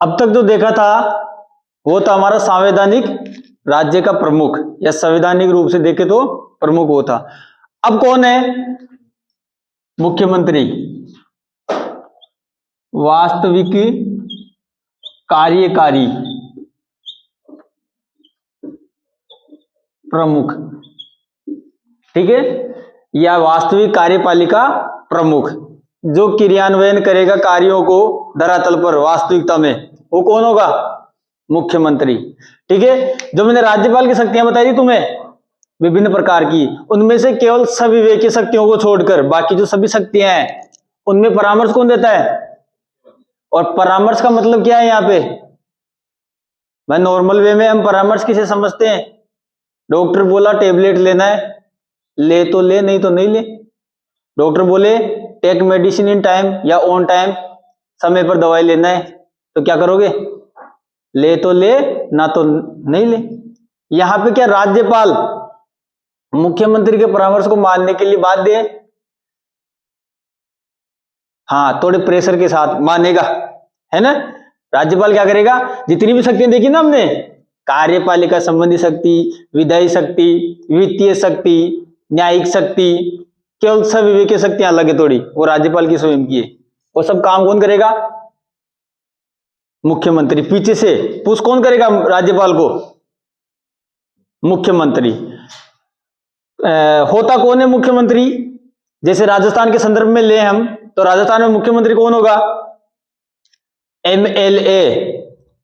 अब तक जो देखा था वो था हमारा संवैधानिक राज्य का प्रमुख, या संवैधानिक रूप से देखे तो प्रमुख वो था। अब कौन है? मुख्यमंत्री, वास्तविक कार्यकारी प्रमुख, ठीक है, या वास्तविक कार्यपालिका प्रमुख, जो क्रियान्वयन करेगा कार्यों को धरातल पर वास्तविकता में, वो कौन होगा? मुख्यमंत्री। ठीक है, जो मैंने राज्यपाल की शक्तियां बताई थी तुम्हें विभिन्न प्रकार की, उनमें से केवल सविवेकी शक्तियों को छोड़कर बाकी जो सभी शक्तियां हैं उनमें परामर्श कौन देता है? और परामर्श का मतलब क्या है यहाँ पे? भाई नॉर्मल वे में हम परामर्श किसे समझते हैं? डॉक्टर बोला टेबलेट लेना है, ले तो ले, नहीं तो नहीं ले। डॉक्टर बोले टेक मेडिसिन इन टाइम या ऑन टाइम, समय पर दवाई लेना है, तो क्या करोगे? ले तो ले, ना तो नहीं ले। यहां पे क्या राज्यपाल मुख्यमंत्री के परामर्श को मानने के लिए बाध्य है? हाँ, थोड़े प्रेशर के साथ मानेगा, है ना। राज्यपाल क्या करेगा? जितनी भी शक्तियां देखी ना हमने, कार्यपालिका संबंधी शक्ति, विधायी शक्ति, वित्तीय शक्ति, न्यायिक शक्ति, केवल सविवेकी शक्तियां अलग है थोड़ी, वो राज्यपाल की स्वयं की है। वो सब काम कौन करेगा? मुख्यमंत्री। पीछे से पुश कौन करेगा राज्यपाल को? मुख्यमंत्री। होता कौन है मुख्यमंत्री? जैसे राजस्थान के संदर्भ में ले हम, तो राजस्थान में मुख्यमंत्री कौन होगा? MLA,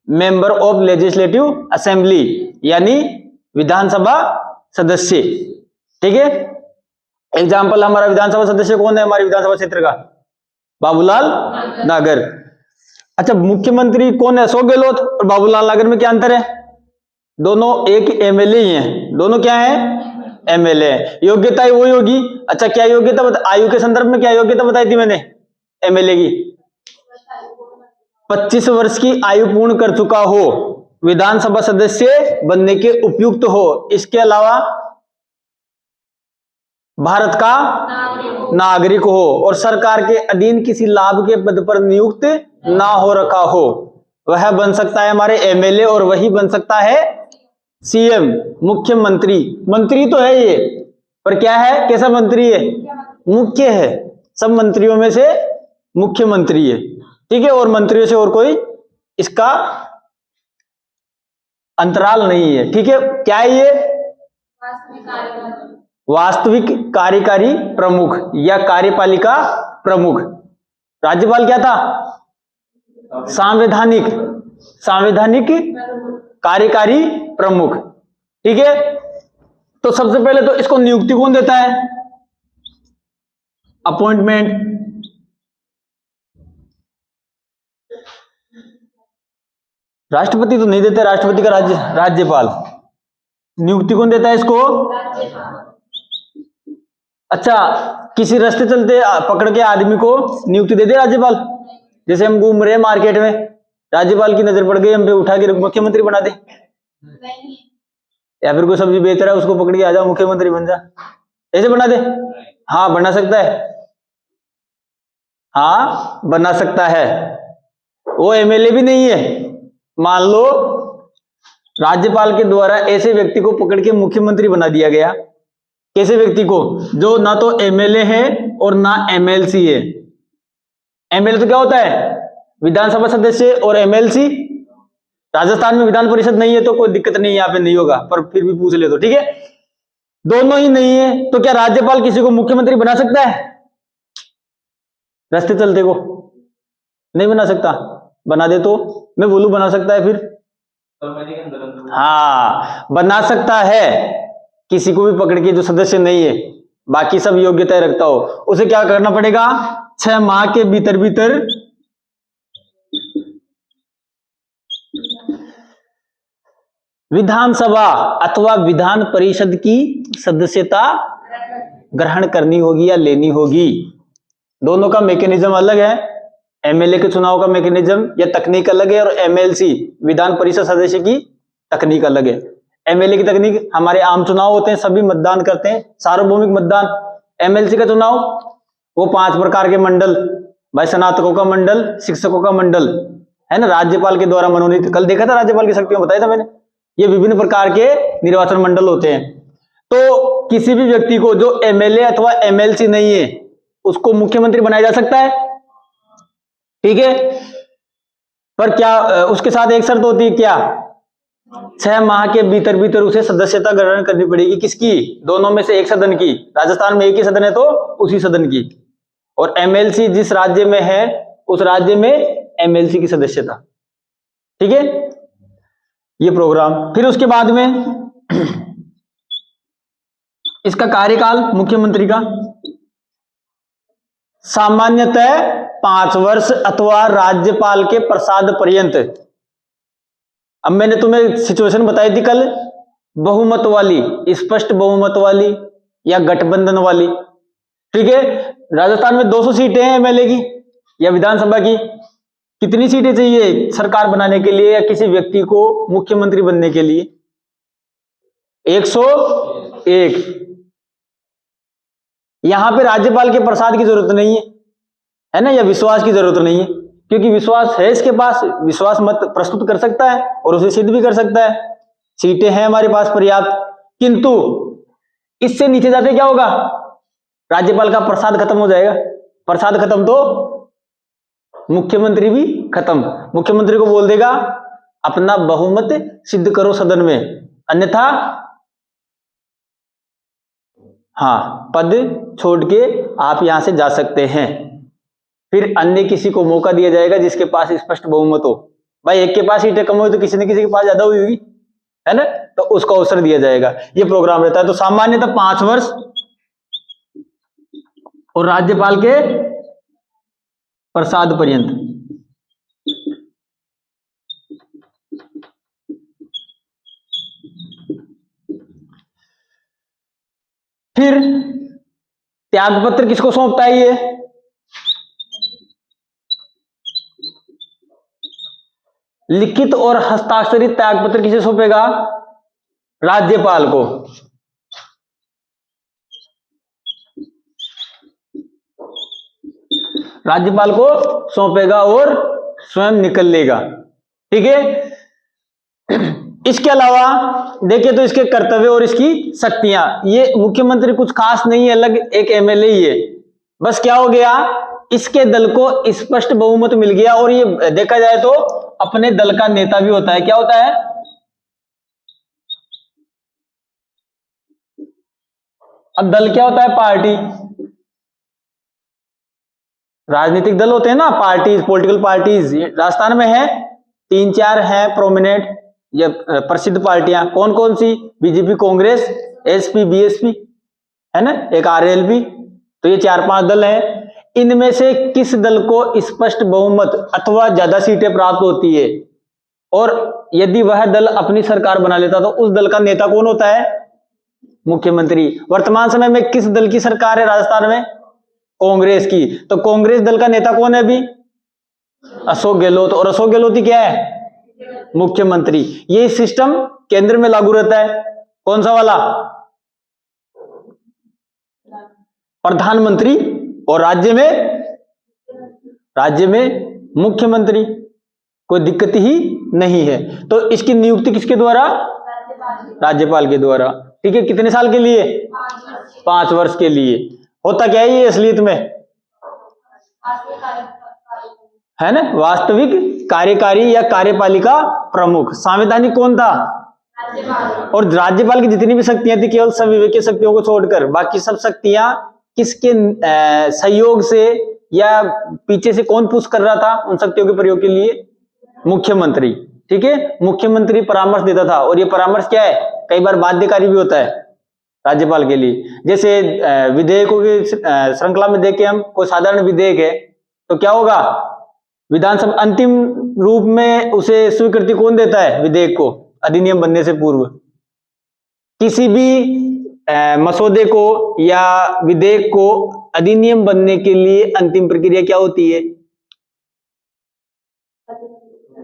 member of legislative assembly, यानी विधानसभा सदस्य। ठीक है, एग्जाम्पल हमारा विधानसभा सदस्य कौन है हमारे विधानसभा क्षेत्र का? बाबूलाल नागर। अच्छा, मुख्यमंत्री कौन है? अशोक गहलोत। और बाबूलाल नागर में क्या अंतर है? दोनों एक MLA ही हैं, दोनों क्या है? MLA। योग्यता वही होगी। अच्छा, क्या योग्यता आयु के संदर्भ में क्या योग्यता बताई थी मैंने MLA की? 25 वर्ष की आयु पूर्ण कर चुका हो, विधानसभा सदस्य बनने के उपयुक्त हो, इसके अलावा भारत का नागरिक हो, और सरकार के अधीन किसी लाभ के पद पर नियुक्त ना हो रखा हो, वह बन सकता है हमारे MLA। और वही बन सकता है CM, मुख्यमंत्री। मंत्री तो है ये, पर क्या है? कैसा मंत्री है? मुख्य है, सब मंत्रियों में से मुख्यमंत्री है। ठीक है, और मंत्रियों से और कोई इसका अंतराल नहीं है। ठीक है, क्या है ये? वास्तविक कार्यकारी प्रमुख या कार्यपालिका प्रमुख। राज्यपाल क्या था? संवैधानिक कार्यकारी प्रमुख। ठीक है, तो सबसे पहले तो इसको नियुक्ति कौन देता है? अपॉइंटमेंट। राष्ट्रपति तो नहीं देते, राष्ट्रपति का राज्यपाल। नियुक्ति कौन देता है इसको? अच्छा, किसी रास्ते चलते पकड़ के आदमी को नियुक्ति दे दे राज्यपाल? जैसे हम घूम रहे हैं मार्केट में, राज्यपाल की नजर पड़ गई हम पे, उठा के मुख्यमंत्री बना दे? या फिर कोई सब्जी बेच रहा है उसको पकड़ के आ जाओ मुख्यमंत्री बन जा, ऐसे बना दे? हाँ, बना सकता है। हाँ, बना सकता है। वो MLA भी नहीं है। मान लो राज्यपाल के द्वारा ऐसे व्यक्ति को पकड़ के मुख्यमंत्री बना दिया गया। कैसे व्यक्ति को? जो ना तो MLA है और ना MLC है। MLA तो क्या होता है? विधानसभा सदस्य। और MLC, राजस्थान में विधान परिषद नहीं है तो कोई दिक्कत नहीं, यहाँ पे नहीं होगा, पर फिर भी पूछ ले तो ठीक है। दोनों ही नहीं है तो क्या राज्यपाल किसी को मुख्यमंत्री बना सकता है? रास्ते चलते को नहीं बना सकता। बना दे तो मैं बोलूं बना सकता है, फिर हाँ बना सकता है। किसी को भी पकड़ के जो सदस्य नहीं है, बाकी सब योग्यता रखता हो, उसे क्या करना पड़ेगा? 6 माह के भीतर भीतर विधानसभा अथवा विधान परिषद की सदस्यता ग्रहण करनी होगी या लेनी होगी। दोनों का मैकेनिज्म अलग है। MLA के चुनाव का मैकेनिज्म या तकनीक अलग है, और MLC विधान परिषद सदस्य की तकनीक अलग है। MLA की तकनीक, हमारे आम चुनाव होते हैं, सभी मतदान करते हैं, सार्वभौमिक मतदान। MLC का चुनाव, वो 5 प्रकार के मंडल, भाई स्नातकों का मंडल, शिक्षकों का मंडल, है ना, राज्यपाल के द्वारा मनोनीत। कल देखा था राज्यपाल की शक्तियां, बताया था मैंने। ये विभिन्न प्रकार के निर्वाचन मंडल होते हैं। तो किसी भी व्यक्ति को जो एमएलए अथवा एमएलसी नहीं है उसको मुख्यमंत्री बनाया जा सकता है, ठीक है। पर क्या उसके साथ एक शर्त होती है, क्या? 6 माह के भीतर भीतर उसे सदस्यता ग्रहण करनी पड़ेगी। किसकी? दोनों में से एक सदन की। राजस्थान में एक ही सदन है तो उसी सदन की। और एमएलसी जिस राज्य में है उस राज्य में एमएलसी की सदस्यता, ठीक है। ये प्रोग्राम। फिर उसके बाद में इसका कार्यकाल मुख्यमंत्री का सामान्यतः 5 वर्ष अथवा राज्यपाल के प्रसाद पर्यंत। अब मैंने तुम्हें सिचुएशन बताई थी कल, बहुमत वाली, स्पष्ट बहुमत वाली या गठबंधन वाली, ठीक है। राजस्थान में 200 सीटें हैं एमएलए की या विधानसभा की। कितनी सीटें चाहिए सरकार बनाने के लिए या किसी व्यक्ति को मुख्यमंत्री बनने के लिए? 101। यहां पे राज्यपाल के प्रसाद की जरूरत नहीं है ना, या विश्वास की जरूरत नहीं है, क्योंकि विश्वास है इसके पास, विश्वास मत प्रस्तुत कर सकता है और उसे सिद्ध भी कर सकता है। सीटें हैं हमारे पास पर्याप्त। किंतु इससे नीचे जाते क्या होगा? राज्यपाल का प्रसाद खत्म हो जाएगा। प्रसाद खत्म तो मुख्यमंत्री भी खत्म। मुख्यमंत्री को बोल देगा अपना बहुमत सिद्ध करो सदन में, अन्यथा हाँ पद छोड़ के आप यहां से जा सकते हैं। फिर अन्य किसी को मौका दिया जाएगा जिसके पास स्पष्ट बहुमत हो। भाई एक के पास सीटें कम हुई तो किसी न किसी के पास ज्यादा हुई होगी, है ना, तो उसको अवसर दिया जाएगा। ये प्रोग्राम रहता है। तो सामान्यतः 5 वर्ष और राज्यपाल के प्रसाद पर्यंत। फिर त्यागपत्र किसको सौंपता है? ये लिखित और हस्ताक्षरित त्यागपत्र किसे सौंपेगा? राज्यपाल को। राज्यपाल को सौंपेगा और स्वयं निकल लेगा, ठीक है। इसके अलावा देखिए तो इसके कर्तव्य और इसकी शक्तियां, ये मुख्यमंत्री कुछ खास नहीं है, अलग एक एमएलए ही है। बस क्या हो गया, इसके दल को स्पष्ट बहुमत मिल गया और ये देखा जाए तो अपने दल का नेता भी होता है। क्या होता है? अब दल क्या होता है? पार्टी। राजनीतिक दल होते हैं ना, पार्टीज, पॉलिटिकल पार्टीज। राजस्थान में है 3-4 हैं प्रोमिनेंट या प्रसिद्ध पार्टियां। कौन कौन सी? बीजेपी, कांग्रेस, एसपी, बीएसपी, है ना, एक आरएलपी। तो ये 4-5 दल हैं। इनमें से किस दल को स्पष्ट बहुमत अथवा ज्यादा सीटें प्राप्त होती है और यदि वह दल अपनी सरकार बना लेता तो उस दल का नेता कौन होता है? मुख्यमंत्री। वर्तमान समय में किस दल की सरकार है राजस्थान में? कांग्रेस की। तो कांग्रेस दल का नेता कौन है अभी? अशोक गहलोत। और अशोक गहलोत ही क्या है? मुख्यमंत्री। ये सिस्टम केंद्र में लागू रहता है। कौन सा वाला? प्रधानमंत्री। और राज्य में मुख्यमंत्री। कोई दिक्कत ही नहीं है। तो इसकी नियुक्ति किसके द्वारा? राज्यपाल के द्वारा, ठीक है। कितने साल के लिए? 5 वर्ष के लिए। होता क्या है ये असलियत में, है ना, वास्तविक कार्यकारी या कार्यपालिका प्रमुख। संवैधानिक कौन था? और राज्यपाल की जितनी भी शक्तियां थी केवल संविवेकीय शक्तियों को छोड़कर बाकी सब शक्तियां किसके सहयोग से या पीछे से कौन पुश कर रहा था उन शक्तियों के प्रयोग के लिए? मुख्यमंत्री, ठीक है। मुख्यमंत्री परामर्श देता था और ये परामर्श क्या है? कई बार बाध्यकारी भी होता है राज्यपाल के लिए। जैसे विधेयकों की श्रृंखला में देखें हम, कोई साधारण विधेयक है तो क्या होगा? विधानसभा अंतिम रूप में उसे स्वीकृति कौन देता है? विधेयक को, अधिनियम बनने से पूर्व। किसी भी मसौदे को या विधेयक को अधिनियम बनने के लिए अंतिम प्रक्रिया क्या होती है?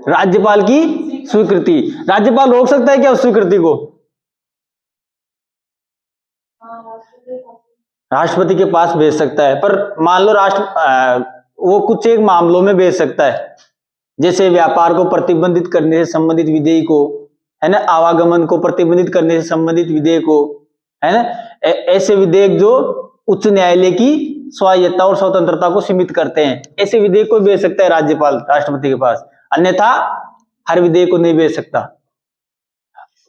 राज्यपाल की स्वीकृति। राज्यपाल रोक सकता है क्या उस स्वीकृति को? राष्ट्रपति के पास भेज सकता है। पर मान लो वो कुछ एक मामलों में भेज सकता है, जैसे व्यापार को प्रतिबंधित करने से संबंधित विधेयकों, है ना, आवागमन को प्रतिबंधित करने से संबंधित विधेयकों, है ना, ऐसे विधेयक जो उच्च न्यायालय की स्वायत्तता और स्वतंत्रता को सीमित करते हैं, ऐसे विधेयक को भेज सकता है राज्यपाल राष्ट्रपति के पास, अन्यथा हर विधेयक को नहीं भेज सकता।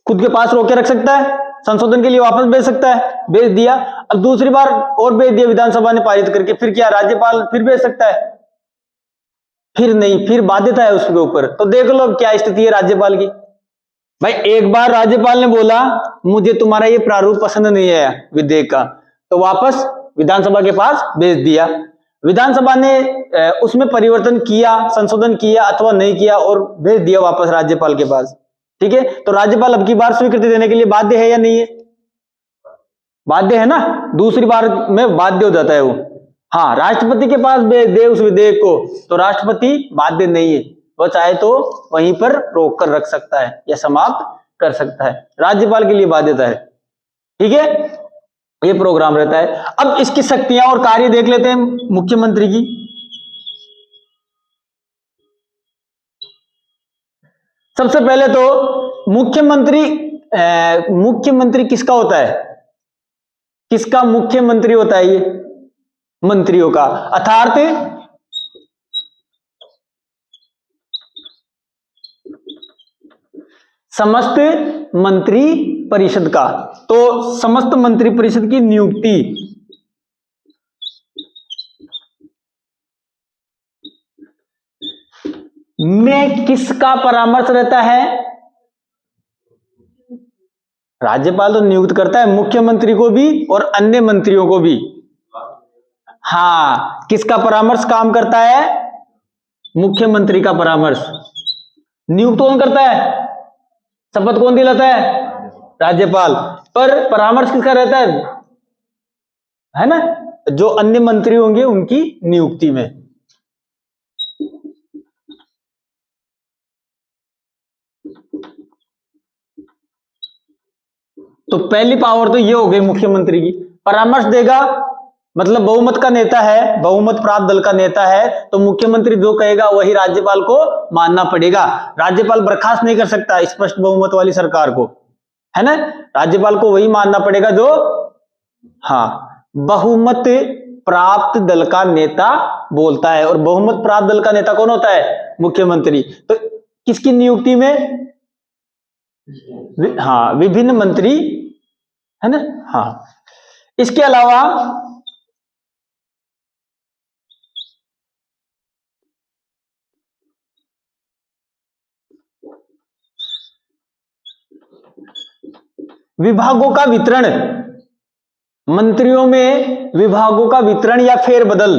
खुद के पास रोक के रख सकता है, संशोधन के लिए वापस भेज सकता है, भेज दिया, अब दूसरी बार और भेज दिया विधानसभा ने पारित करके, फिर क्या राज्यपाल फिर भेज सकता है? फिर नहीं, फिर बाध्यता है उसके ऊपर। तो देख लो क्या स्थिति है राज्यपाल की। भाई एक बार राज्यपाल ने बोला मुझे तुम्हारा ये प्रारूप पसंद नहीं है विधेयक का, तो वापस विधानसभा के पास भेज दिया, विधानसभा ने उसमें परिवर्तन किया, संशोधन किया अथवा नहीं किया और भेज दिया वापस राज्यपाल के पास, ठीक है। तो राज्यपाल अब की बार स्वीकृति देने के लिए बाध्य है या नहीं है? बाध्य है ना, दूसरी बार में बाध्य हो जाता है वो। हाँ, राष्ट्रपति के पास भेज दे उस विधेयक को तो राष्ट्रपति बाध्य नहीं है, वो चाहे तो वहीं पर रोक कर रख सकता है या समाप्त कर सकता है, राज्यपाल के लिए बाध्यता है, ठीक है, ये प्रोग्राम रहता है। अब इसकी शक्तियां और कार्य देख लेते हैं मुख्यमंत्री की। सबसे पहले तो मुख्यमंत्री किसका होता है? किसका मुख्यमंत्री होता है? ये मंत्रियों का, अर्थात समस्त मंत्री परिषद का। तो समस्त मंत्री परिषद की नियुक्ति में किसका परामर्श रहता है? राज्यपाल तो नियुक्त करता है मुख्यमंत्री को भी और अन्य मंत्रियों को भी। हाँ, किसका परामर्श काम करता है? मुख्यमंत्री का परामर्श। नियुक्त कौन करता है? शपथ कौन दिलाता है? राज्यपाल। पर परामर्श किसका रहता है ना, जो अन्य मंत्री होंगे उनकी नियुक्ति में। तो पहली पावर तो ये हो गई मुख्यमंत्री की, परामर्श देगा, मतलब बहुमत का नेता है, बहुमत प्राप्त दल का नेता है, तो मुख्यमंत्री जो कहेगा वही राज्यपाल को मानना पड़ेगा। राज्यपाल बर्खास्त नहीं कर सकता स्पष्ट बहुमत वाली सरकार को, है ना, राज्यपाल को वही मानना पड़ेगा जो, हाँ, बहुमत प्राप्त दल का नेता बोलता है। और बहुमत प्राप्त दल का नेता कौन होता है? मुख्यमंत्री। तो किसकी नियुक्ति में? हाँ, विभिन्न मंत्री, है ना। हाँ, इसके अलावा विभागों का वितरण, मंत्रियों में विभागों का वितरण या फेरबदल,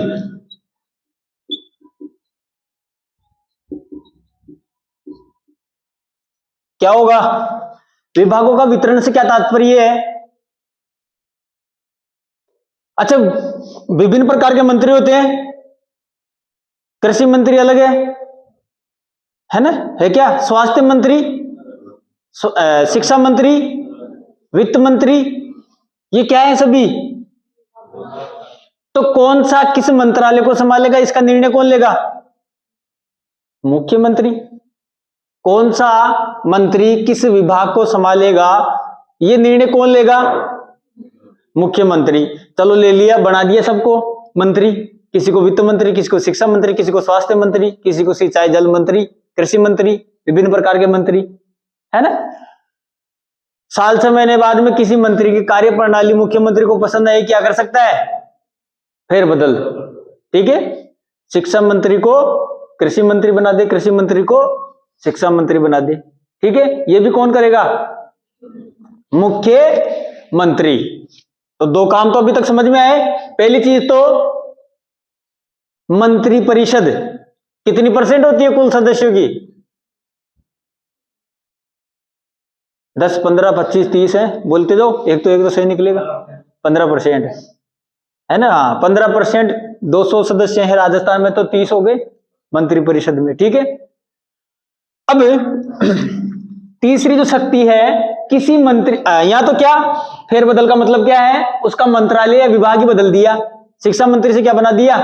क्या होगा? विभागों का वितरण से क्या तात्पर्य है? अच्छा, विभिन्न प्रकार के मंत्री होते हैं, कृषि मंत्री अलग है ना, है क्या? स्वास्थ्य मंत्री, शिक्षा मंत्री, वित्त मंत्री, ये क्या है सभी? तो कौन सा किस मंत्रालय को संभालेगा, इसका निर्णय कौन लेगा? मुख्यमंत्री। कौन सा मंत्री किस विभाग को संभालेगा, ये निर्णय कौन लेगा? मुख्यमंत्री। चलो ले लिया, बना दिया सबको मंत्री, किसी को वित्त मंत्री, किसी को शिक्षा मंत्री, किसी को स्वास्थ्य मंत्री, किसी को सिंचाई जल मंत्री, कृषि मंत्री, विभिन्न प्रकार के मंत्री, है ना। साल 6 महीने बाद में किसी मंत्री की कार्य प्रणाली मुख्यमंत्री को पसंद आई, क्या कर सकता है? फेरबदल, ठीक है। शिक्षा मंत्री को कृषि मंत्री बना दे, कृषि मंत्री को शिक्षा मंत्री बना दे, ठीक है। ये भी कौन करेगा? मुख्यमंत्री। तो दो काम तो अभी तक समझ में आए। पहली चीज तो मंत्री परिषद कितनी परसेंट होती है कुल सदस्यों की? 10, 15, 25, 30 है, बोलते जाओ, एक तो सही निकलेगा। 15% है ना। हाँ, 15%, 200 सदस्य हैं राजस्थान में, तो 30 हो गए मंत्री परिषद में, ठीक है। अब तीसरी जो शक्ति है, किसी मंत्री, यहां तो क्या फेरबदल का मतलब क्या है? उसका मंत्रालय या विभाग ही बदल दिया। शिक्षा मंत्री से क्या बना दिया?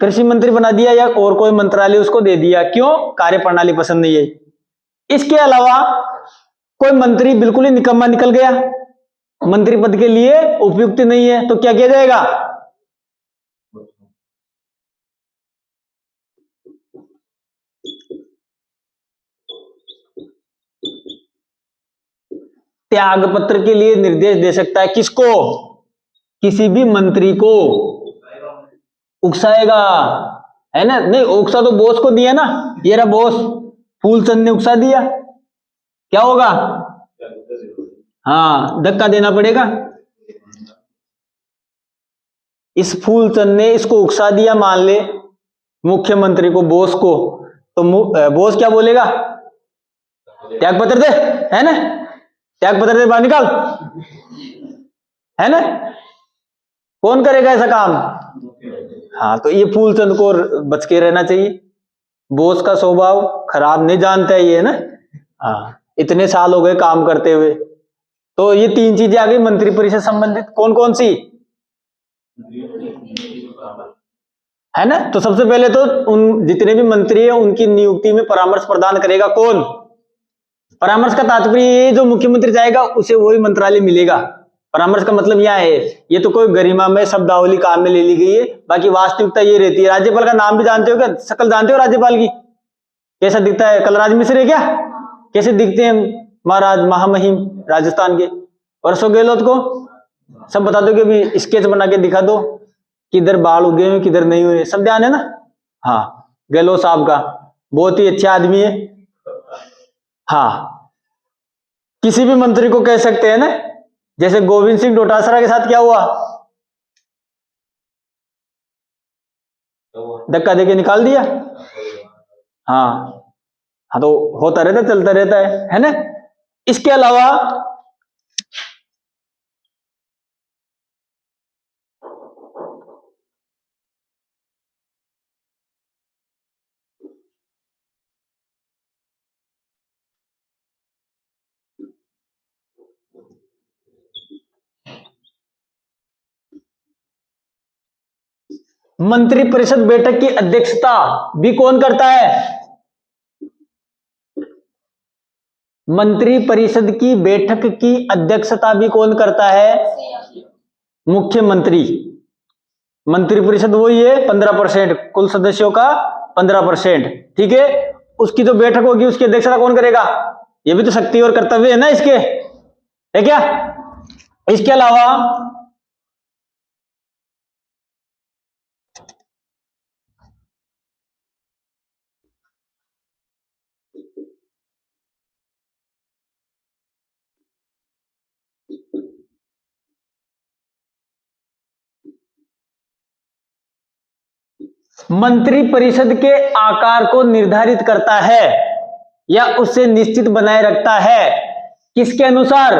कृषि मंत्री बना दिया या और कोई मंत्रालय उसको दे दिया, क्यों? कार्यप्रणाली पसंद नहीं है। इसके अलावा कोई मंत्री बिल्कुल ही निकम्मा निकल गया, मंत्री पद के लिए उपयुक्त नहीं है, तो क्या किया जाएगा? त्याग पत्र के लिए निर्देश दे सकता है, किसको? किसी भी मंत्री को उकसाएगा, है ना? नहीं, उकसा तो बॉस को दिया ना, ये रहा बॉस, फूलचंद ने उकसा दिया, क्या होगा? हाँ, धक्का देना पड़ेगा। इस फूलचंद ने इसको उकसा दिया, मान ले मुख्यमंत्री को, बॉस को, तो बॉस क्या बोलेगा? त्याग पत्र दे, है ना? त्याग पत्र दे, बाहर निकाल, है ना? कौन करेगा ऐसा काम? हाँ, तो ये फूलचंद को बच के रहना चाहिए, बॉस का स्वभाव खराब नहीं जानता है ये, है ना? हाँ, इतने साल हो गए काम करते हुए। तो ये तीन चीजें आ गई मंत्रिपरिषद संबंधित, कौन कौन सी, है ना? तो सबसे पहले तो उन जितने भी मंत्री है उनकी नियुक्ति में परामर्श प्रदान करेगा कौन? परामर्श का तात्पर्य जो मुख्यमंत्री जाएगा उसे वही मंत्रालय मिलेगा। परामर्श का मतलब यह है, ये तो कोई गरिमा में शब्दावली काम में ले ली गई है, बाकी वास्तविकता ये रहती है। राज्यपाल का नाम भी जानते हो क्या? शक्ल जानते हो राज्यपाल की? कैसा दिखता है? कलराज मिश्र है क्या? कैसे दिखते हैं महाराज महामहिम राजस्थान के? और अशोक गहलोत को सब बता दो कि भी स्केच बना के दिखा दो, किधर बाल उगे हुए किधर नहीं हुए, सब ध्यान है ना? हाँ, गहलोत साहब का बहुत ही अच्छा आदमी है। हाँ, किसी भी मंत्री को कह सकते हैं ना, जैसे गोविंद सिंह डोटासरा के साथ क्या हुआ? धक्का देके निकाल दिया। हाँ हाँ, तो होता रहता, चलता रहता है ना? इसके अलावा मंत्रिपरिषद बैठक की अध्यक्षता भी कौन करता है? मंत्रिपरिषद की बैठक की अध्यक्षता भी कौन करता है? मुख्यमंत्री। मंत्रिपरिषद वही है 15%, कुल सदस्यों का 15%, ठीक है? उसकी जो बैठक होगी उसकी अध्यक्षता कौन करेगा? ये भी तो शक्ति और कर्तव्य है ना इसके, है क्या? इसके अलावा मंत्रिपरिषद के आकार को निर्धारित करता है या उसे निश्चित बनाए रखता है, किसके अनुसार?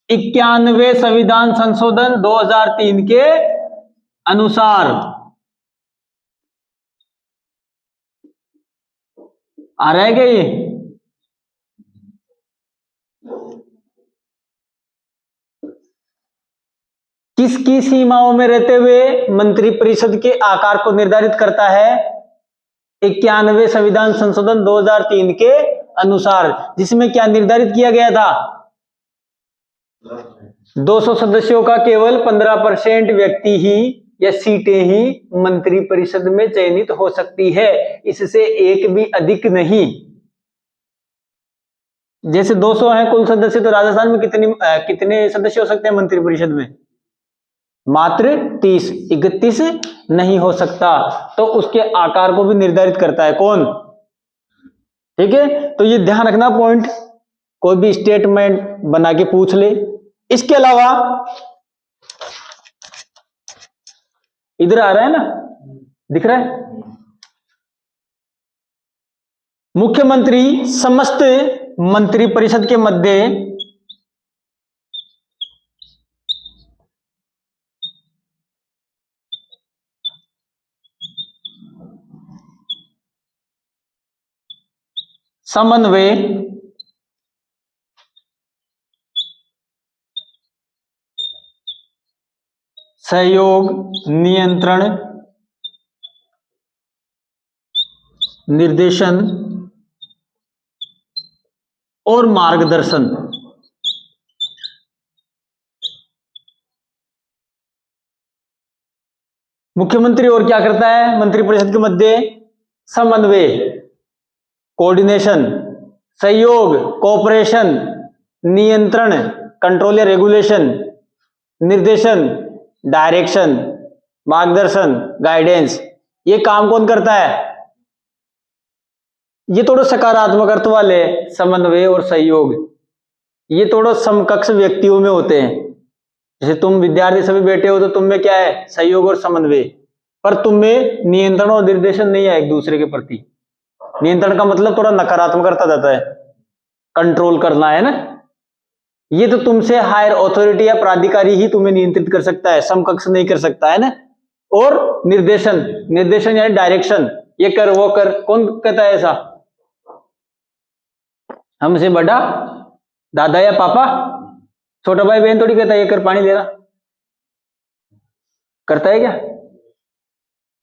91 संविधान संशोधन 2003 के अनुसार। आ रहा है क्या ये? किसकी सीमाओं में रहते हुए मंत्रिपरिषद के आकार को निर्धारित करता है? 91 संविधान संशोधन 2003 के अनुसार, जिसमें क्या निर्धारित किया गया था? 200 सदस्यों का केवल 15% व्यक्ति ही या सीटें ही मंत्रिपरिषद में चयनित हो सकती है, इससे एक भी अधिक नहीं। जैसे 200 है कुल सदस्य, तो राजस्थान में कितने सदस्य हो सकते हैं मंत्रिपरिषद में? मात्र 30, 31 नहीं हो सकता। तो उसके आकार को भी निर्धारित करता है कौन? ठीक है, तो ये ध्यान रखना पॉइंट, कोई भी स्टेटमेंट बना के पूछ ले। इसके अलावा इधर आ रहा है ना, दिख रहा है? मुख्यमंत्री समस्त मंत्रिपरिषद के मध्य समन्वय, सहयोग, नियंत्रण निर्देशन और मार्गदर्शन। मुख्यमंत्री और क्या करता है मंत्रिपरिषद के मध्य? समन्वय, कोऑर्डिनेशन, सहयोग, कोऑपरेशन, नियंत्रण, कंट्रोल या रेगुलेशन, निर्देशन, डायरेक्शन, मार्गदर्शन, गाइडेंस। ये काम कौन करता है? ये थोड़ा सकारात्मक अर्थ वाले समन्वय और सहयोग, ये थोड़ा समकक्ष व्यक्तियों में होते हैं। जैसे तुम विद्यार्थी सभी बैठे हो तो तुम में क्या है? सहयोग और समन्वय। पर तुम में नियंत्रण और निर्देशन नहीं है एक दूसरे के प्रति। नियंत्रण का मतलब थोड़ा नकारात्मक अर्थ जाता है, कंट्रोल करना है ना। ये तो तुमसे हायर अथॉरिटी या प्राधिकारी ही तुम्हें नियंत्रित कर सकता है, समकक्ष नहीं कर सकता है ना। और निर्देशन, निर्देशन यानी डायरेक्शन, ये कर वो कर, कौन कहता है ऐसा? हमसे बड़ा दादा या पापा। छोटा भाई बहन थोड़ी कहता है ये कर पानी ले रहा, करता है क्या?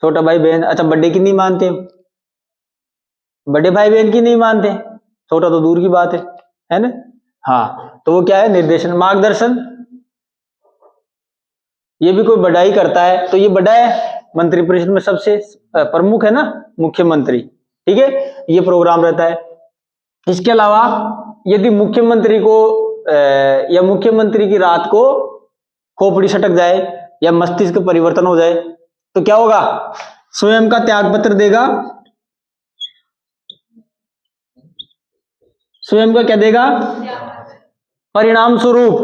छोटा भाई बहन। अच्छा, बड़े की नहीं मानते, बड़े भाई बहन की नहीं मानते, छोटा तो दूर की बात है ना। हाँ, तो वो क्या है? निर्देशन। मार्गदर्शन, ये भी कोई बड़ा ही करता है, तो ये बड़ा है मंत्रिपरिषद में सबसे प्रमुख है ना, मुख्यमंत्री। ठीक है, ये प्रोग्राम रहता है। इसके अलावा यदि मुख्यमंत्री को या मुख्यमंत्री की रात को खोपड़ी सटक जाए या मस्तिष्क परिवर्तन हो जाए तो क्या होगा? स्वयं का त्याग पत्र देगा। स्वयं का क्या देगा? परिणाम स्वरूप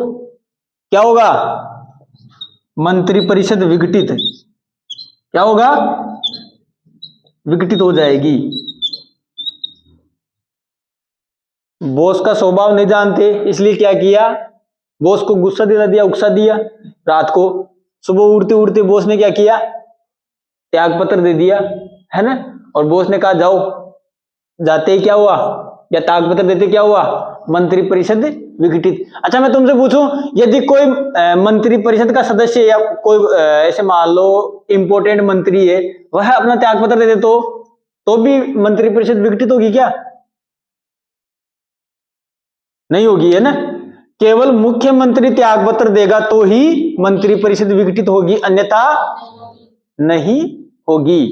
क्या होगा? मंत्रिपरिषद विघटित, क्या होगा? विघटित हो जाएगी। बॉस का स्वभाव नहीं जानते, इसलिए क्या किया? बॉस को गुस्सा दिला दिया, उकसा दिया। रात को सुबह उड़ते उड़ते बॉस ने क्या किया? त्याग पत्र दे दिया, है ना। और बॉस ने कहा जाओ, जाते ही क्या हुआ? या त्याग पत्र देते क्या हुआ? मंत्रिपरिषद विघटित। अच्छा, मैं तुमसे पूछूं, यदि कोई मंत्रिपरिषद का सदस्य या कोई ऐसे मान लो इंपोर्टेंट मंत्री है, वह अपना त्याग पत्र दे दे तो भी मंत्रिपरिषद विघटित होगी क्या? नहीं होगी, है ना। केवल मुख्यमंत्री त्याग पत्र देगा तो ही मंत्रिपरिषद विघटित होगी, अन्यथा नहीं होगी।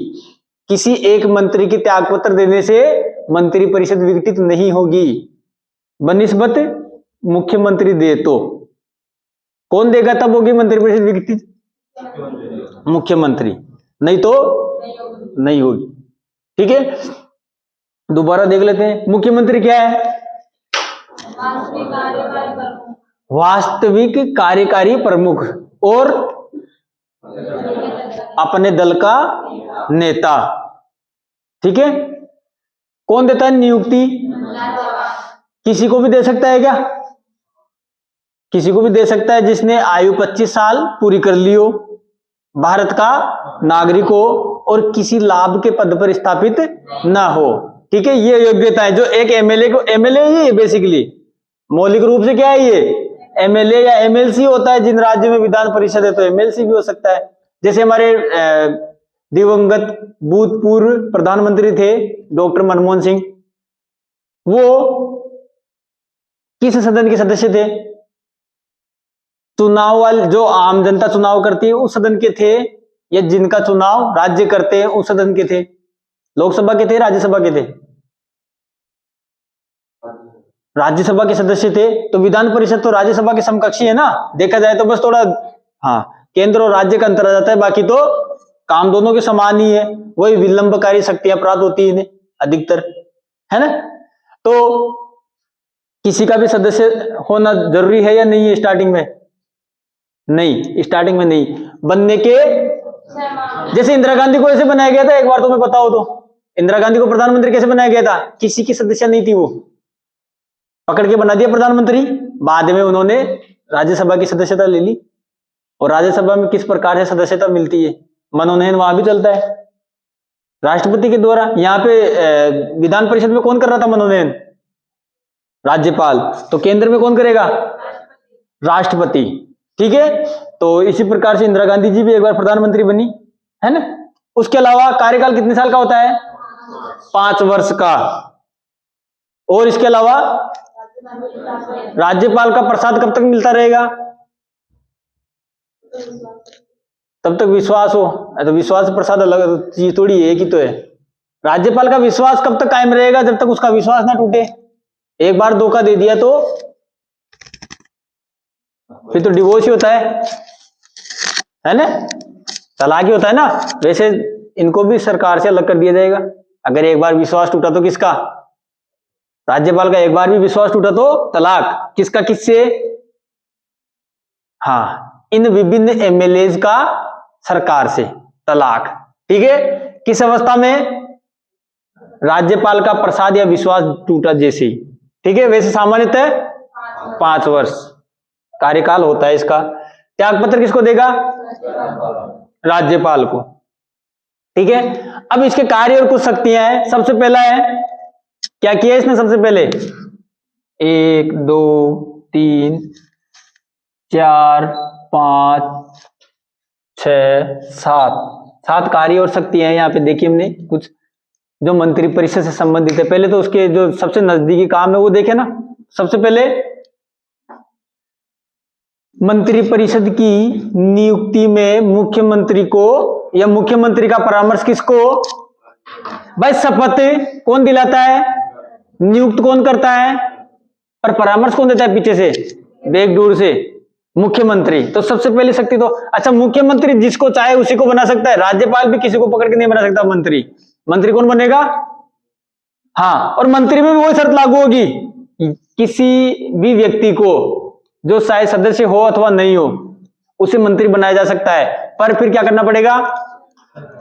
किसी एक मंत्री के त्याग पत्र देने से मंत्रिपरिषद विघटित नहीं होगी, बनिस्बत मुख्यमंत्री दे तो। कौन देगा तब होगी मंत्रिपरिषद विघटित? मुख्यमंत्री, नहीं तो नहीं होगी। ठीक है, दोबारा देख लेते हैं। मुख्यमंत्री क्या है? वास्तविक कार्यकारी प्रमुख और अपने दल का नेता। ठीक है, कौन देता है नियुक्ति? किसी को भी दे सकता है क्या? किसी को भी दे सकता है जिसने आयु 25 साल पूरी कर ली हो, भारत का नागरिक हो और किसी लाभ के पद पर स्थापित ना हो। ठीक है, ये योग्यता है जो एक एमएलए को, एमएलए ही है बेसिकली, मौलिक रूप से क्या है ये? एमएलए या एमएलसी होता है। जिन राज्यों में विधान परिषद है तो एमएलसी भी हो सकता है। जैसे हमारे दिवंगत भूतपूर्व प्रधानमंत्री थे डॉक्टर मनमोहन सिंह, वो किस सदन के सदस्य थे? चुनाव वाले, जो आम जनता चुनाव करती है उस सदन के थे, या जिनका चुनाव राज्य करते हैं उस सदन के थे? लोकसभा के थे, राज्यसभा के थे? राज्यसभा के सदस्य थे। तो विधान परिषद तो राज्यसभा के समकक्षी है ना, देखा जाए तो। बस थोड़ा हाँ, केंद्र और राज्य का अंतर आ जाता है, बाकी तो काम दोनों के समान ही है। वही विलंबकारी शक्तियां प्राप्त होती है अधिकतर, है ना। तो किसी का भी सदस्य होना जरूरी है या नहीं है स्टार्टिंग में? नहीं, स्टार्टिंग में नहीं। बनने के, जैसे इंदिरा गांधी को ऐसे बनाया गया था, एक बार तुम्हें पता हो तो, इंदिरा गांधी को प्रधानमंत्री कैसे बनाया गया था? किसी की सदस्य नहीं थी, वो पकड़ के बना दिया प्रधानमंत्री। बाद में उन्होंने राज्यसभा की सदस्यता ले ली। और राज्यसभा में किस प्रकार से सदस्यता मिलती है? मनोनयन वहां भी चलता है राष्ट्रपति के द्वारा। यहाँ पे विधान परिषद में कौन कर रहा था मनोनयन? राज्यपाल। तो केंद्र में कौन करेगा? राष्ट्रपति। ठीक है, तो इसी प्रकार से इंदिरा गांधी जी भी एक बार प्रधानमंत्री बनी, है ना। उसके अलावा कार्यकाल कितने साल का होता है? 5 वर्ष का। और इसके अलावा राज्यपाल का प्रसाद कब तक मिलता रहेगा? तब तक विश्वास हो। तो विश्वास प्रसाद अलग चीज थोड़ी है, एक ही तो है। राज्यपाल का विश्वास कब तक कायम रहेगा? जब तक उसका विश्वास ना टूटे। एक बार धोखा दे दिया तो फिर तो डिवोर्स ही होता है ना, तलाक ही होता है ना। वैसे इनको भी सरकार से अलग कर दिया जाएगा। अगर एक बार विश्वास टूटा तो किसका? राज्यपाल का। एक बार भी विश्वास टूटा तो तलाक। किसका? किससे? हाँ, इन विभिन्न एमएलए का सरकार से तलाक। ठीक है। किस अवस्था में? राज्यपाल का प्रसाद या विश्वास टूटा जैसे ही। ठीक है। वैसे सामान्यतः 5 वर्ष कार्यकाल होता है इसका। त्यागपत्र किसको देगा? राज्यपाल को। ठीक है। अब इसके कार्य और कुछ शक्तियां हैं। सबसे पहला है, क्या किया इसने सबसे पहले? 1 2 3 4 5 6 7 कार्य और शक्तियां हैं। यहां पे देखिए हमने कुछ जो मंत्री परिषद से संबंधित है। पहले तो उसके जो सबसे नजदीकी काम है वो देखे ना। सबसे पहले मंत्री परिषद की नियुक्ति में मुख्यमंत्री को या मुख्यमंत्री का परामर्श किसको? भाई शपथ कौन दिलाता है? नियुक्त कौन करता है? पर परामर्श कौन देता है पीछे से, बैकडोर से? मुख्यमंत्री। तो सबसे पहली शक्ति तो, अच्छा, मुख्यमंत्री जिसको चाहे उसी को बना सकता है। राज्यपाल भी किसी को पकड़ के नहीं बना सकता मंत्री। मंत्री कौन बनेगा? हाँ, और मंत्री में भी वही शर्त लागू होगी, किसी भी व्यक्ति को जो चाहे सदस्य हो अथवा नहीं हो उसे मंत्री बनाया जा सकता है। पर फिर क्या करना पड़ेगा?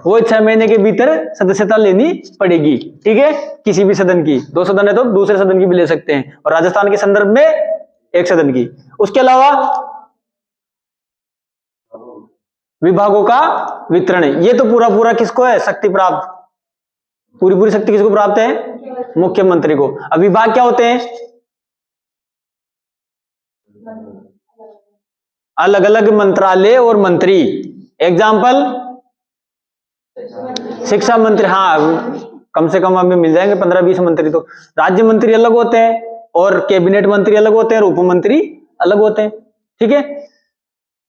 वो 6 महीने के भीतर सदस्यता लेनी पड़ेगी। ठीक है। किसी भी सदन की। 2 सदन है तो दूसरे सदन की भी ले सकते हैं, और राजस्थान के संदर्भ में 1 सदन की। उसके अलावा विभागों का वितरण, ये तो पूरा पूरा किसको है शक्ति प्राप्त? पूरी पूरी शक्ति किसको प्राप्त है? मुख्यमंत्री को। अब विभाग क्या होते हैं? अलग अलग मंत्रालय और मंत्री। एग्जाम्पल, शिक्षा मंत्री। हाँ, कम से कम हमें मिल जाएंगे 15-20 मंत्री। तो राज्य मंत्री अलग होते हैं, और कैबिनेट मंत्री अलग होते हैं, और उप मंत्री अलग होते हैं। ठीक है।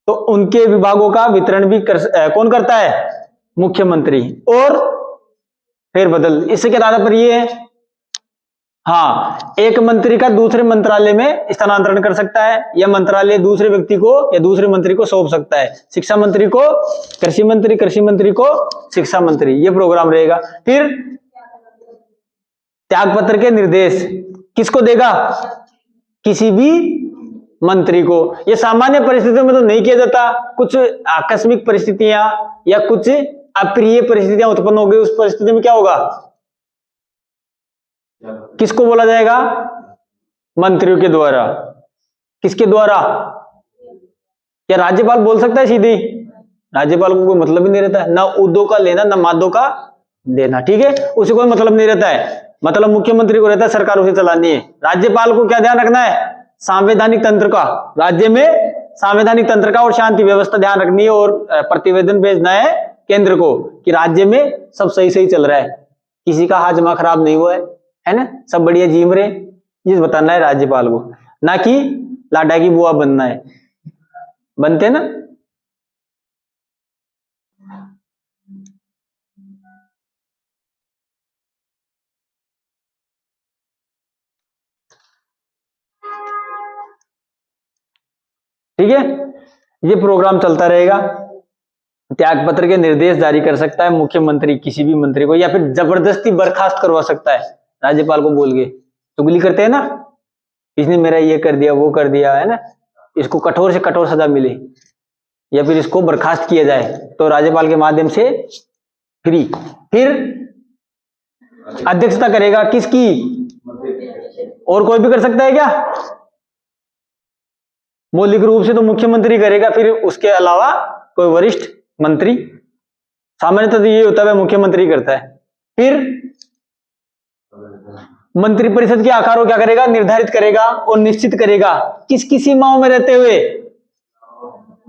तो उनके विभागों का वितरण भी कौन करता है? मुख्यमंत्री। और फिर बदल, इससे क्या तात्पर्य है? हाँ, एक मंत्री का दूसरे मंत्रालय में स्थानांतरण कर सकता है, या मंत्रालय दूसरे व्यक्ति को या दूसरे मंत्री को सौंप सकता है। शिक्षा मंत्री को कृषि मंत्री, कृषि मंत्री को शिक्षा मंत्री, ये प्रोग्राम रहेगा। फिर त्यागपत्र के निर्देश किसको देगा? किसी भी मंत्री को। ये सामान्य परिस्थितियों में तो नहीं किया जाता। कुछ आकस्मिक परिस्थितियां या कुछ अप्रिय परिस्थितियां उत्पन्न हो गई, उस परिस्थिति में क्या होगा? किसको बोला जाएगा? मंत्रियों के द्वारा। किसके द्वारा? क्या राज्यपाल बोल सकता है सीधे? राज्यपाल को कोई मतलब ही नहीं रहता है, ना उदो का लेना ना मादो का देना। ठीक है। उसे कोई मतलब नहीं रहता है। मतलब मुख्यमंत्री को रहता है सरकार उसे चलानी है। राज्यपाल को क्या ध्यान रखना है? संवैधानिक तंत्र का, राज्य में संवैधानिक तंत्र का और शांति व्यवस्था ध्यान रखनी है, और प्रतिवेदन भेजना है केंद्र को कि राज्य में सब सही सही चल रहा है, किसी का हाजमा खराब नहीं हुआ है ना, सब बढ़िया जीव रहे। ये बताना है राज्यपाल को, ना कि लाडा की बुआ बनना है। बनते ना। ठीक है। ये प्रोग्राम चलता रहेगा। त्यागपत्र के निर्देश जारी कर सकता है मुख्यमंत्री किसी भी मंत्री को, या फिर जबरदस्ती बर्खास्त करवा सकता है राज्यपाल को बोल के। चुगली करते हैं ना, इसने मेरा ये कर दिया वो कर दिया, है ना, इसको कठोर से कठोर सजा मिले, या फिर इसको बर्खास्त किया जाए, तो राज्यपाल के माध्यम से फ्री। फिर अध्यक्षता करेगा किसकी? और कोई भी कर सकता है क्या? मौलिक रूप से तो मुख्यमंत्री करेगा, फिर उसके अलावा कोई वरिष्ठ मंत्री। सामान्यतः तो ये होता है मुख्यमंत्री करता है। फिर मंत्रिपरिषद के आकार को क्या करेगा? निर्धारित करेगा और निश्चित करेगा। किसकी सीमाओं में रहते हुए?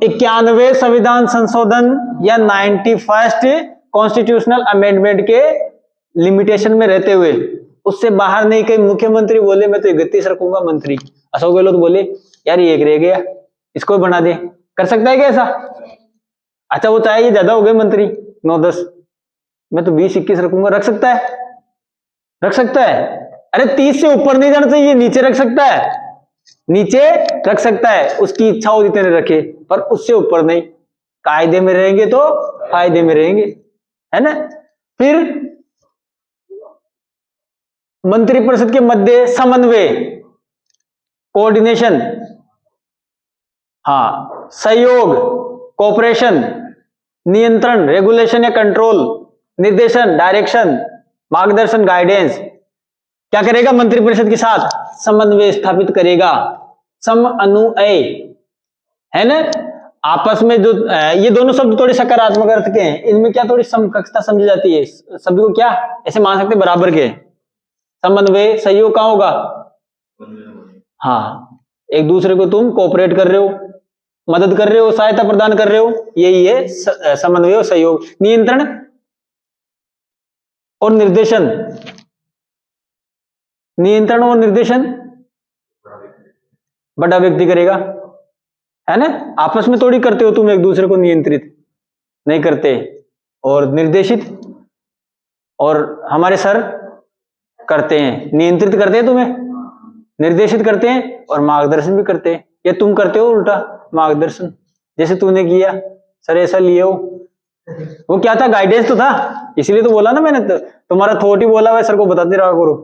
91वें संविधान संशोधन या 91st कॉन्स्टिट्यूशनल अमेंडमेंट के लिमिटेशन में रहते हुए, उससे बाहर नहीं। कहीं मुख्यमंत्री बोले मैं तो 31 रखूंगा मंत्री, अशोक गहलोत बोले यार ये एक रह गया, इसको बना दे, कर सकता है क्या ऐसा? अच्छा वो चाहे ये ज्यादा हो गए मंत्री 9-10, मैं तो 20-21 रखूंगा, रख सकता है? रख सकता है? अरे 30 से ऊपर नहीं जाना चाहिए, नीचे रख सकता है, नीचे रख सकता है, उसकी इच्छा हो जितने रखे, पर उससे ऊपर नहीं। कायदे में रहेंगे तो फायदे में रहेंगे, है ना। फिर मंत्रिपरिषद के मध्य समन्वय, कोऑर्डिनेशन, हाँ, सहयोग, कोऑपरेशन, नियंत्रण, रेगुलेशन या कंट्रोल, निर्देशन, डायरेक्शन, मार्गदर्शन, गाइडेंस, क्या करेगा मंत्रिपरिषद के साथ? समन्वय स्थापित करेगा, समन्वय, है ना। आपस में जो ये दोनों शब्द थोड़े सकारात्मक अर्थ के हैं, इनमें क्या थोड़ी समकक्षता समझी जाती है, सभी को क्या ऐसे मान सकते बराबर के। समन्वय, सहयोग कहां होगा? हाँ, एक दूसरे को तुम कोऑपरेट कर रहे हो, मदद कर रहे हो, सहायता प्रदान कर रहे हो, यही है समन्वय और सहयोग। नियंत्रण और निर्देशन, नियंत्रण और निर्देशन बड़ा व्यक्ति करेगा, है ना। आपस में थोड़ी करते हो तुम एक दूसरे को नियंत्रित, नहीं करते। और निर्देशित, और हमारे सर करते हैं, नियंत्रित करते हैं तुम्हें, निर्देशित करते हैं और मार्गदर्शन भी करते हैं। या तुम करते हो उल्टा मार्गदर्शन, जैसे तूने किया, सर ऐसा लिए हो, वो क्या था? गाइडेंस तो था, इसलिए तो बोला ना मैंने, तो तुम्हारा थॉट ही बोला हुआ सर को बताते रहा करो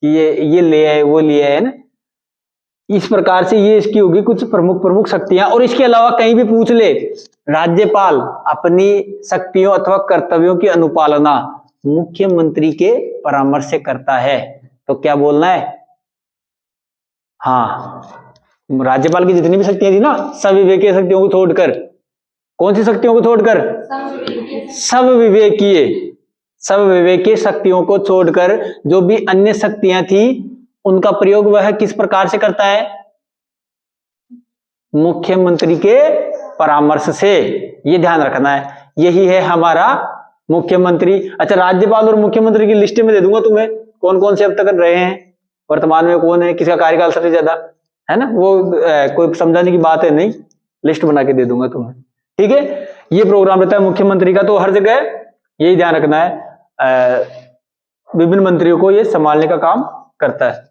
कि ये ले आए, वो ले आए, है ना। इस प्रकार से ये इसकी होगी कुछ प्रमुख शक्तियां। और इसके अलावा कहीं भी पूछ ले, राज्यपाल अपनी शक्तियों अथवा कर्तव्यों की अनुपालना मुख्यमंत्री के परामर्श से करता है, तो क्या बोलना है? हाँ, राज्यपाल की जितनी भी शक्तियां थी ना, सब विवेकीय शक्तियों को छोड़कर, कौन सी शक्तियों को छोड़कर? सब विवेकीय शक्तियों को छोड़कर जो भी अन्य शक्तियां थी उनका प्रयोग वह किस प्रकार से करता है? मुख्यमंत्री के परामर्श से। ये ध्यान रखना है, यही है हमारा मुख्यमंत्री। अच्छा, राज्यपाल और मुख्यमंत्री की लिस्ट में दे दूंगा तुम्हें, कौन कौन से अब तक रहे हैं, वर्तमान में कौन है, किसका कार्यकाल सबसे ज्यादा, है ना। वो कोई समझाने की बात है नहीं, लिस्ट बना के दे दूंगा तुम्हें, ठीक है। ये प्रोग्राम रहता है मुख्यमंत्री का, तो हर जगह यही ध्यान रखना है, विभिन्न मंत्रियों को ये संभालने का काम करता है।